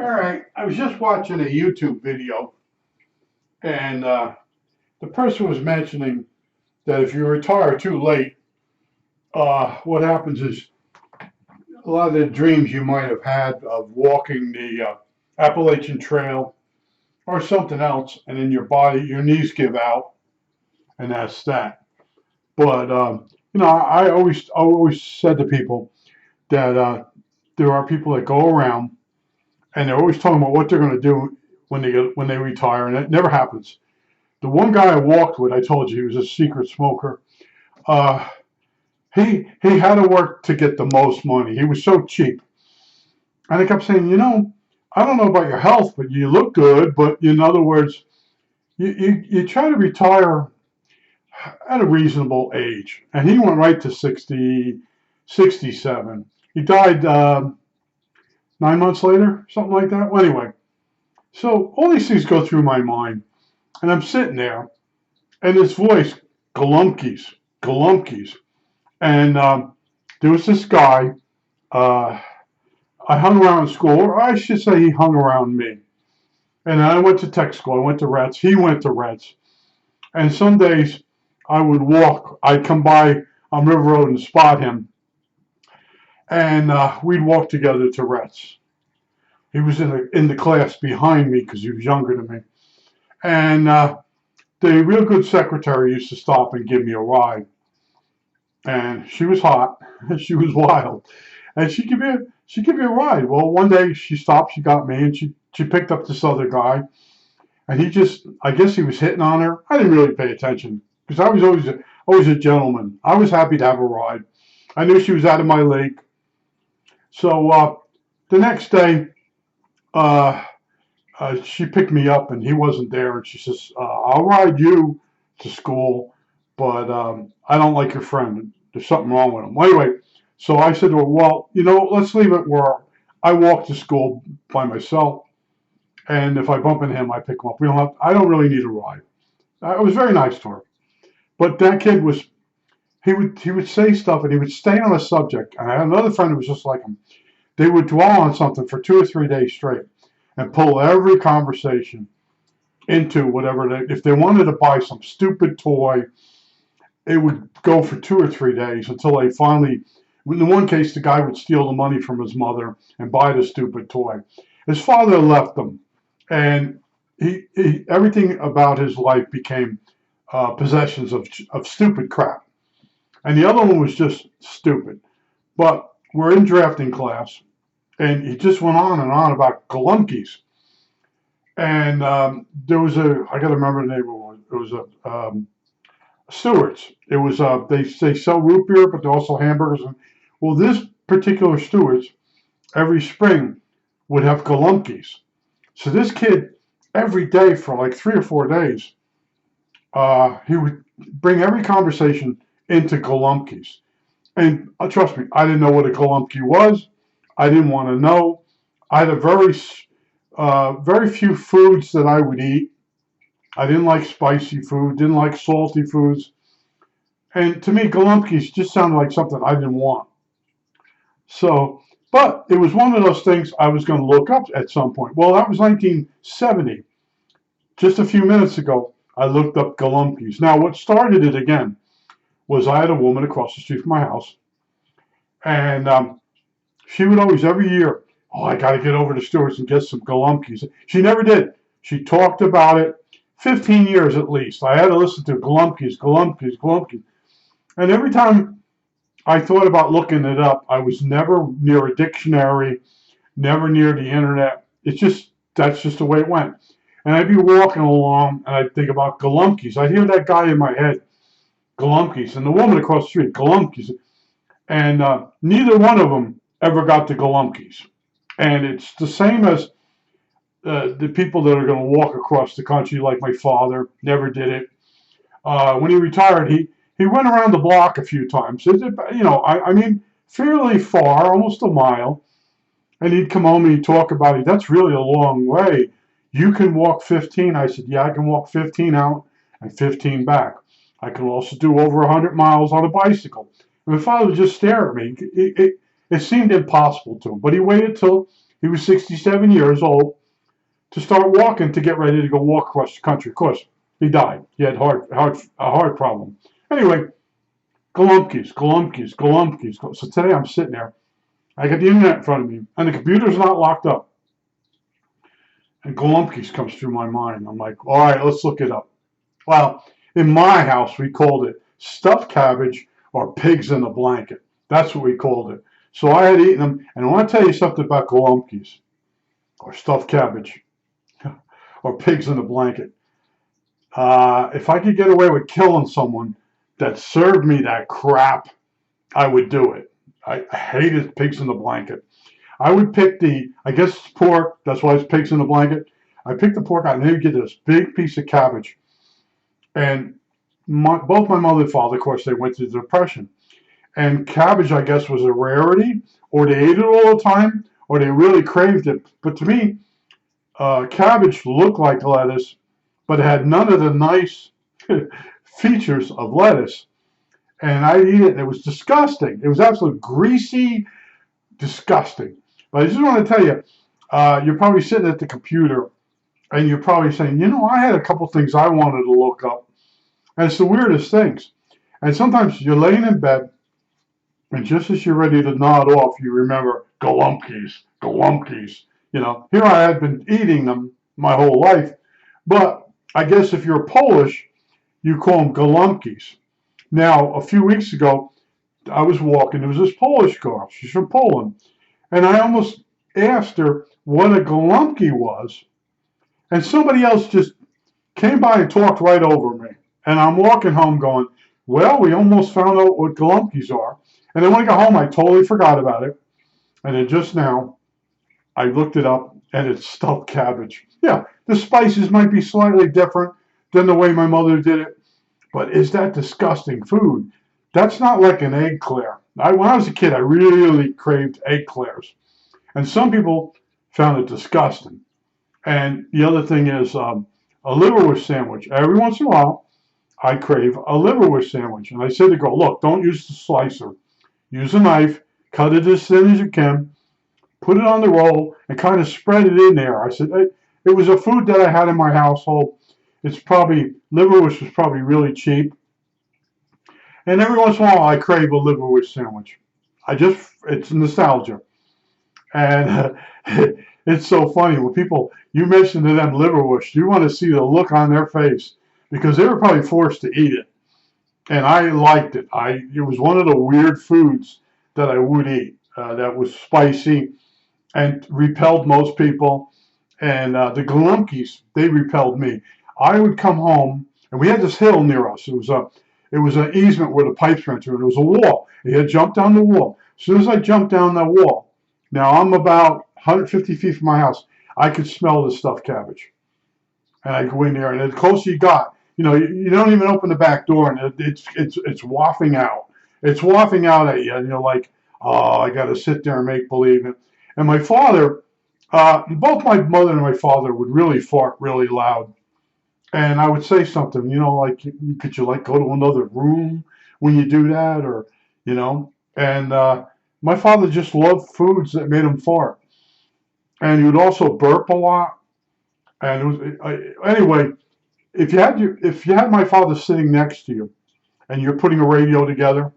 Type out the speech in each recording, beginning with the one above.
All right, I was just watching a YouTube video, and the person was mentioning that if you retire too late, what happens is a lot of the dreams you might have had of walking the Appalachian Trail or something else, and then your body, your knees give out, and that's that. But I always said to people that there are people that go around and they're always talking about what they're going to do when they retire, and it never happens. The one guy I walked with, I told you he was a secret smoker. Uh, he had to work to get the most money. He was so cheap, and I kept saying, I don't know about your health, but you look good. But in other words, you try to retire at a reasonable age, and he went right to 60, 67. He died 9 months later, something like that. Well, anyway, so all these things go through my mind, and I'm sitting there, and this voice, Galumpkis, Galumpkis. And there was this guy. Uh, I hung around school, or I should say, he hung around me. And I went to tech school. I went to Reds. He went to Reds. And some days I would walk. I'd come by on River Road and spot him, and we'd walk together to Reds. He was in the class behind me because he was younger than me. And the real good secretary used to stop and give me a ride. And she was hot. She was wild. And she give me a ride. Well, one day she stopped, she got me, and she picked up this other guy, and I guess he was hitting on her. I didn't really pay attention because I was always a gentleman. I was happy to have a ride. I knew she was out of my league. So the next day, uh, she picked me up, and he wasn't there, and she says, "I'll ride you to school, but I don't like your friend. There's something wrong with him." Well, anyway, so I said to her, "Well, let's leave it where I walk to school by myself, and if I bump into him, I pick him up. I don't really need a ride." I was very nice to her, but that kid was he would say stuff, and he would stay on a subject. And I had another friend who was just like him. They would dwell on something for 2 or 3 days straight and pull every conversation into whatever if they wanted to buy some stupid toy, it would go for 2 or 3 days until they finally, in one case, the guy would steal the money from his mother and buy the stupid toy. His father left him, and he everything about his life became possessions of stupid crap. And the other one was just stupid. But we're in drafting class, and he just went on and on about Galumpkis. And there was I got to remember the name. It was Stewart's. It was they sell root beer, but they also hamburgers. Well, this particular Stewart's every spring would have Galumpkis. So this kid every day for like 3 or 4 days, he would bring every conversation into Galumpkis. And trust me, I didn't know what a Galumpki was. I didn't want to know. I had a very few foods that I would eat. I didn't like spicy food, didn't like salty foods. And to me, Galumpkis just sounded like something I didn't want. So, but it was one of those things I was going to look up at some point. Well, that was 1970. Just a few minutes ago, I looked up Galumpkis. Now, what started it again was I had a woman across the street from my house, and she would always, every year, "Oh, I got to get over to Stewart's and get some Galumpkis." She never did. She talked about it 15 years at least. I had to listen to Galumpkis, Galumpkis, Galumpkis. And every time I thought about looking it up, I was never near a dictionary, never near the internet. That's just the way it went. And I'd be walking along and I'd think about Galumpkis. I'd hear that guy in my head, Galumpkis, and the woman across the street, Galumpkis. And neither one of them ever got to Galumpkis. And it's the same as the people that are going to walk across the country, like my father, never did it. When he retired, he went around the block a few times. I mean, fairly far, almost a mile. And he'd come home and he'd talk about it. "That's really a long way. You can walk 15." I said, "Yeah, I can walk 15 out and 15 back. I can also do over 100 miles on a bicycle." And my father would just stare at me. It seemed impossible to him. But he waited till He was 67 years old to start walking to get ready to go walk across the country. Of course, he died. He had a heart problem. Anyway, Galumpkis, Galumpkis, Galumpkis. So today I'm sitting there. I got the internet in front of me, and the computer's not locked up. And Galumpkis comes through my mind. I'm like, all right, let's look it up. Well, in my house, we called it stuffed cabbage or pigs in a blanket. That's what we called it. So I had eaten them, and I want to tell you something about Galumpkis or stuffed cabbage or pigs in a blanket. If I could get away with killing someone that served me that crap, I would do it. I hated pigs in the blanket. I would pick I guess it's pork, that's why it's pigs in the blanket. I picked the pork out and they'd get this big piece of cabbage. And both my mother and father, of course, they went through the Depression. And cabbage, I guess, was a rarity, or they ate it all the time, or they really craved it. But to me, cabbage looked like lettuce, but it had none of the nice features of lettuce. And I eat it, and it was disgusting. It was absolutely greasy, disgusting. But I just want to tell you, you're probably sitting at the computer, and you're probably saying, you know, I had a couple things I wanted to look up. And it's the weirdest things. And sometimes you're laying in bed, and just as you're ready to nod off, you remember Galumpkis, Galumpkis. You know, here I had been eating them my whole life. But I guess if you're Polish, you call them Galumpkis. Now, a few weeks ago, I was walking. There was this Polish girl. She's from Poland. And I almost asked her what a Galumpki was. And somebody else just came by and talked right over me. And I'm walking home going, well, we almost found out what Galumpkis are. And then when I got home, I totally forgot about it. And then just now, I looked it up, and it's stuffed cabbage. Yeah, the spices might be slightly different than the way my mother did it. But is that disgusting food? That's not like an egg clare. When I was a kid, I really craved egg clares. And some people found it disgusting. And the other thing is a liverwurst sandwich. Every once in a while, I crave a liverwurst sandwich. And I said to the girl, look, don't use the slicer. Use a knife, cut it as thin as you can, put it on the roll, and kind of spread it in there. I said, it was a food that I had in my household. Liverwurst was probably really cheap. And every once in a while, I crave a liverwurst sandwich. It's nostalgia. And it's so funny when you mention to them liverwurst, you want to see the look on their face because they were probably forced to eat it. And I liked it. It was one of the weird foods that I would eat that was spicy and repelled most people. And the Galumpkis, they repelled me. I would come home, and we had this hill near us. It was an easement where the pipes ran through, and it was a wall. He had jumped down the wall. As soon as I jumped down that wall, now I'm about 150 feet from my house, I could smell the stuffed cabbage. And I go in there, and the closer you got, you know, you don't even open the back door, and it's wafting out. It's wafting out at you, and you're like, oh, I got to sit there and make believe it. And my father, both my mother and my father would really fart really loud. And I would say something, you know, like, could you like go to another room when you do that, or, you know? And my father just loved foods that made him fart, and he would also burp a lot. And anyway, if you had my father sitting next to you, and you're putting a radio together,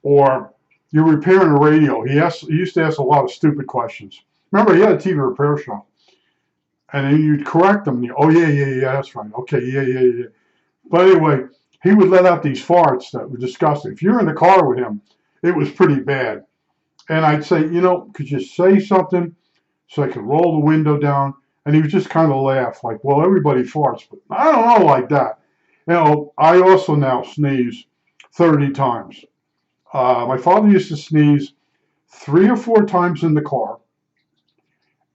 or you're repairing a radio, he used to ask a lot of stupid questions. Remember, he had a TV repair shop. And then you'd correct them. Oh, yeah, that's right. Okay, yeah. But anyway, he would let out these farts that were disgusting. If you're in the car with him, it was pretty bad. And I'd say, you know, could you say something so I could roll the window down? And he would just kind of laugh, like, well, everybody farts, but I don't know like that. You know, I also now sneeze 30 times. My father used to sneeze 3 or 4 times in the car.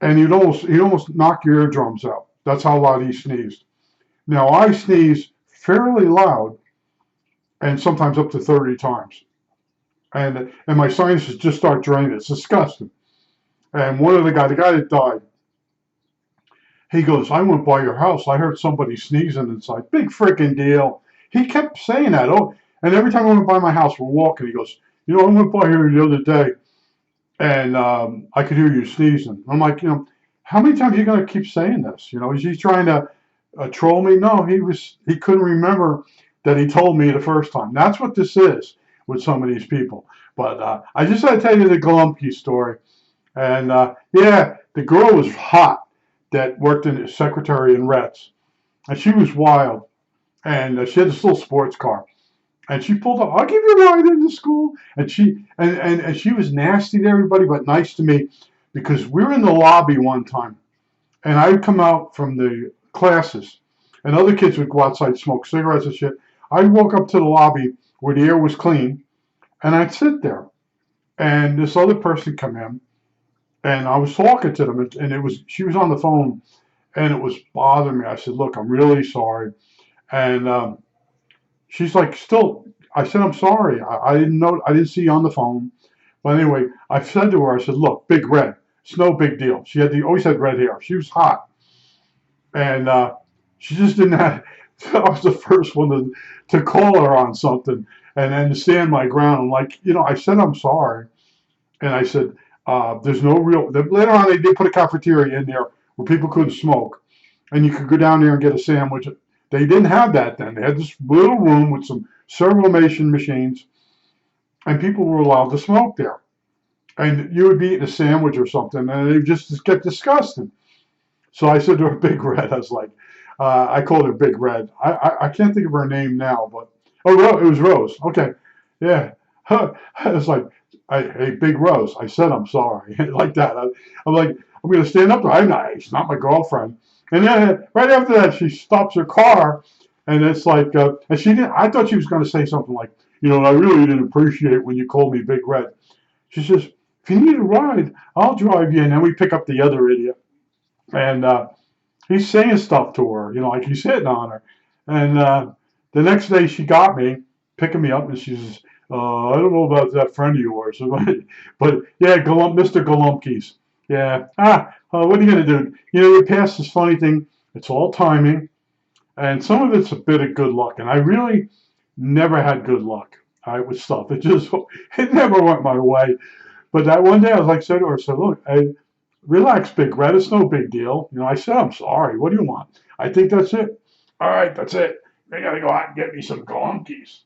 And he'd almost knock your eardrums out. That's how loud he sneezed. Now, I sneeze fairly loud, and sometimes up to 30 times. And my sinuses just start draining. It's disgusting. And the guy that died, he goes, I went by your house. I heard somebody sneezing inside. Big freaking deal. He kept saying that. Oh, and every time I went by my house, we're walking. He goes, you know, I went by here the other day, and I could hear you sneezing. I'm like, how many times are you going to keep saying this? Is he trying to troll me? No, he couldn't remember that he told me the first time. That's what this is with some of these people. But I just had to tell you the Galumpkis story. And yeah, the girl was hot that worked in secretary in Reds, and she was wild. And she had this little sports car, and she pulled up. I'll give you a ride into school. And she was nasty to everybody, but nice to me, because we were in the lobby one time, and I'd come out from the classes, and other kids would go outside and smoke cigarettes and shit. I'd walk up to the lobby where the air was clean, and I'd sit there, and this other person come in, and I was talking to them, and she was on the phone, and it was bothering me. I said, "Look, I'm really sorry," and she's like, "Still," I said, "I'm sorry. I didn't know. I didn't see you on the phone." But anyway, I said to her, I said, "Look, Big Red. It's no big deal." She always had red hair. She was hot, and she just didn't have. I was the first one to call her on something and then to stand my ground. I'm like, I said I'm sorry, and I said, "There's no real." Later on, they did put a cafeteria in there where people couldn't smoke, and you could go down there and get a sandwich. They didn't have that then. They had this little room with some servomation machines, and people were allowed to smoke there. And you would be eating a sandwich or something, and it just get disgusting. So I said to her, Big Red, I was like, I called her Big Red. I can't think of her name now, but it was Rose. Okay, yeah. It's like, hey, Big Rose. I said I'm sorry, like that. I'm like, I'm gonna stand up to her. I'm not. She's not my girlfriend. And then right after that, she stops her car, and it's like, and she didn't. I thought she was gonna say something like, I really didn't appreciate when you called me Big Red. She says, if you need a ride, I'll drive you. And then we pick up the other idiot, and he's saying stuff to her, like he's hitting on her. And the next day she got me, picking me up, and she says, I don't know about that friend of yours. But yeah, Mr. Galumpkis. Yeah. What are you going to do? You pass this funny thing. It's all timing. And some of it's a bit of good luck. And I really never had good luck, with stuff. It never went my way. But that one day I was like, said to her, I said, look, relax, Big Red. It's no big deal. I said, I'm sorry. What do you want? I think that's it. All right, that's it. I got to go out and get me some Galumpkis.